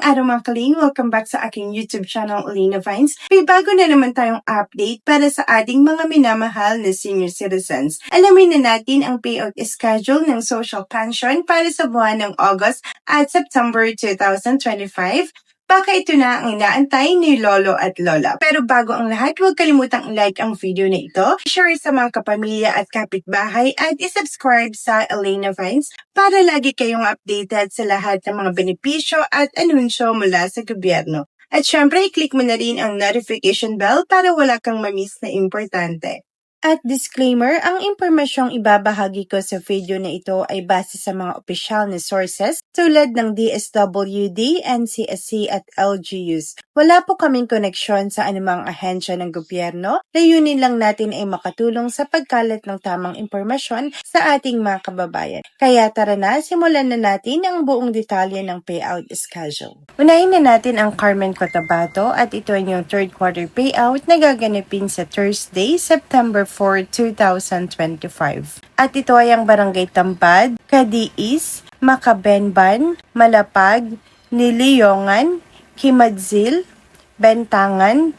araw mga kaling, welcome back sa aking YouTube channel, Alina Vines. May bago na naman tayong update para sa ating mga minamahal na senior citizens. Alamin na natin ang payout schedule ng social pension para sa buwan ng August at September 2025. Baka ito na ang inaantay ni Lolo at Lola. Pero bago ang lahat, huwag kalimutang like ang video na ito, share sa mga kapamilya at kapitbahay at isubscribe sa Alina Vines para lagi kayong updated sa lahat ng mga benepisyo at anunsyo mula sa gobyerno. At syempre, i-click mo na rin ang notification bell para wala kang mamiss na importante. At disclaimer, ang impormasyong ibabahagi ko sa video na ito ay base sa mga opisyal na sources tulad ng DSWD, NCSC at LGUs. Wala po kaming koneksyon sa anumang ahensya ng gobyerno. Layunin lang natin ay makatulong sa pagkalat ng tamang impormasyon sa ating mga kababayan. Kaya tara na, simulan na natin ang buong detalye ng payout schedule. Unahin na natin ang Carmen Cotabato at ito ay yung third quarter payout na gaganapin sa Thursday, September 4, 2025. At ito ay ang Barangay Tambad, Cadiz, Makabenban, Malapag, Niliyongan, Kimadzil, Bentangan,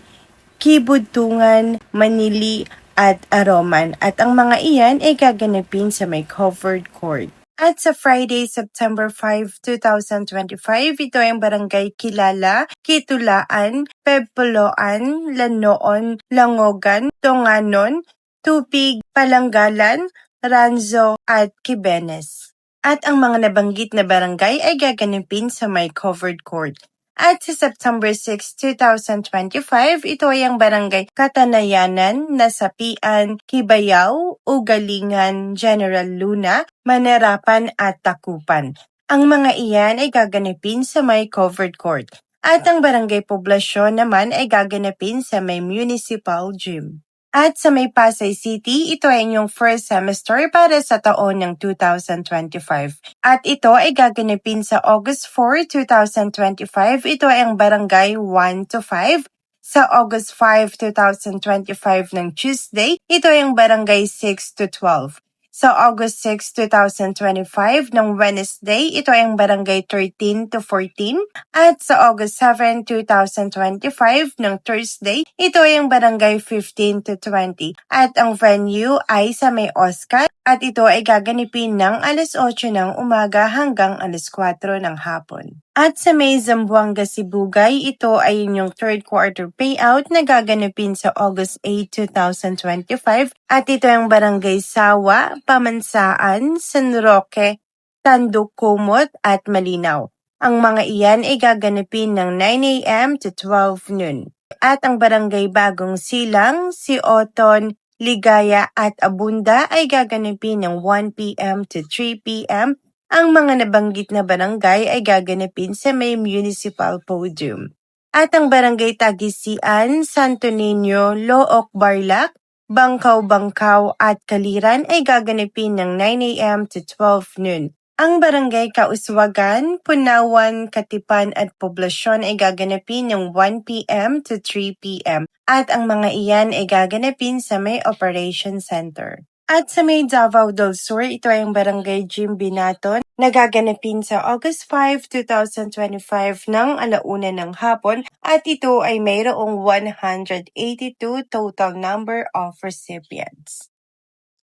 Kibudtungan, Manili, at Aroman. At ang mga iyan ay gaganapin sa may covered court. At sa Friday, September 5, 2025, ito ay ang Barangay Kilala, Kitulaan, Pebpoloan, Lanoon, Langogan, Tonganon, Tupig, Palanggalan, Ranzo, at Kibenes. At ang mga nabanggit na barangay ay gaganapin sa may covered court. At sa September 6, 2025, ito ay ang Barangay Katanayanan, Nasapian, Kibayaw, Ugalingan, General Luna, Manerapan at Takupan. Ang mga iyan ay gaganapin sa may covered court. At ang Barangay Poblasyon naman ay gaganapin sa may municipal gym. At sa may Pasay City, ito ay inyong first semester para sa taon ng 2025. At ito ay gaganapin sa August 4, 2025. Ito ay ang Barangay 1 to 5. Sa August 5, 2025 ng Tuesday, ito ay ang Barangay 6 to 12. Sa August 6, 2025 ng Wednesday, ito ay ang Barangay 13 to 14. At sa August 7, 2025 ng Thursday, ito ay ang Barangay 15 to 20. At ang venue ay sa may Oscar at ito ay gaganipin ng alas 8 ng umaga hanggang alas 4 ng hapon. At sa may Zamboanga, Sibugay, ito ay inyong third quarter payout na gaganapin sa August 8, 2025. At ito ay ang Barangay Sawa, Pamansaan, San Roque, Tanduk Kumot at Malinaw. Ang mga iyan ay gaganapin ng 9 a.m. to 12 noon. At ang Barangay Bagong Silang, Sioton, Ligaya at Abunda ay gaganapin ng 1 p.m. to 3 p.m. Ang mga nabanggit na barangay ay gaganapin sa may municipal podium. At ang Barangay Tagisian, Santo Niño, Looc, Barlac, Bangkaw-Bangkaw at Kaliran ay gaganapin ng 9 a.m. to 12 noon. Ang Barangay Kauswagan, Punawan, Katipan at Poblasyon ay gaganapin ng 1 p.m. to 3 p.m. At ang mga iyan ay gaganapin sa may Operation Center. At sa may Davao del Sur, ito ay ang Barangay Jim Binaton na gaganapin sa August 5, 2025 ng alauna ng hapon at ito ay mayroong 182 total number of recipients.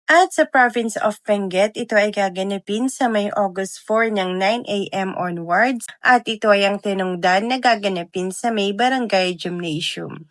At sa Province of Benguet, ito ay gaganapin sa may August 4 ng 9 a.m. onwards at ito ay ang tinungdan na gaganapin sa may Barangay Gymnasium.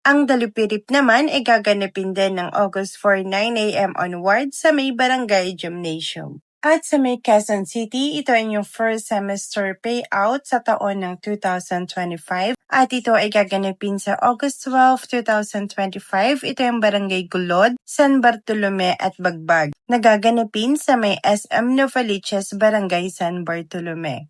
Ang Dalupirip naman ay gaganapin din ng August 4, 9 a.m. onwards sa may Barangay Gymnasium. At sa may Quezon City, ito ay yung first semester payout sa taon ng 2025 at ito ay gaganapin sa August 12, 2025. Ito yung Barangay Gulod, San Bartolome at Bagbag. Nagaganapin sa may SM Novaliches, Barangay San Bartolome.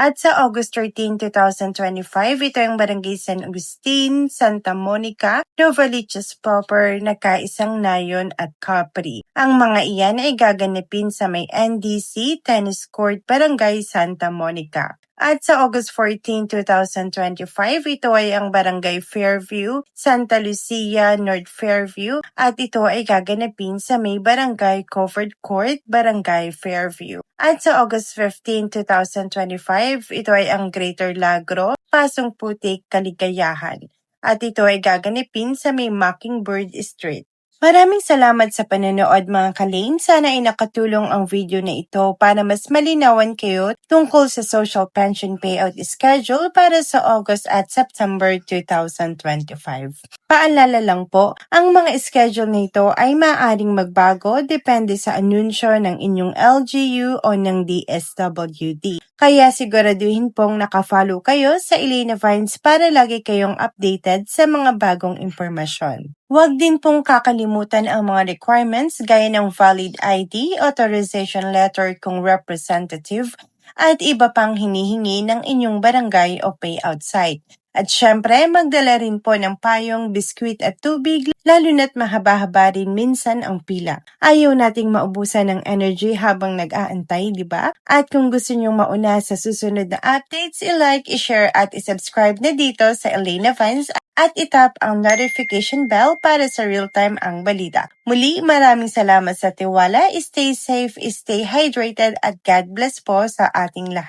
At sa August 13, 2025, ito yung Barangay San Agustin, Santa Monica, Novaliches proper, Nakaisang Nayon at Capri. Ang mga iyan ay gaganapin sa may NDC Tennis Court, Barangay Santa Monica. At sa August 14, 2025, ito ay ang Barangay Fairview, Santa Lucia, North Fairview, at ito ay gaganapin sa may Barangay Covered Court, Barangay Fairview. At sa August 15, 2025, ito ay ang Greater Lagro, Pasong Putik, Kaligayahan. At ito ay gaganapin sa may Mockingbird Street. Maraming salamat sa panonood mga kalane. Sana ay nakatulong ang video na ito para mas malinawan kayo tungkol sa social pension payout schedule para sa August at September 2025. Paalala lang po, ang mga schedule nito ay maaaring magbago depende sa anunsyo ng inyong LGU o ng DSWD. Kaya siguraduhin pong nakafollow kayo sa Elena Vines para lagi kayong updated sa mga bagong impormasyon. Huwag din pong kakalimutan ang mga requirements gaya ng valid ID, authorization letter kung representative, at iba pang hinihingi ng inyong barangay o payout site. At syempre, magdala rin po ng payong, biskwit at tubig, lalo na't mahaba-haba rin minsan ang pila. Ayaw nating maubusan ng energy habang nag-aantay, di ba? At kung gusto nyong mauna sa susunod na updates, i-like, i-share at i-subscribe na dito sa Elena Vines at itap ang notification bell para sa real-time ang balita. Muli, maraming salamat sa tiwala. Stay safe, stay hydrated at God bless po sa ating lahat.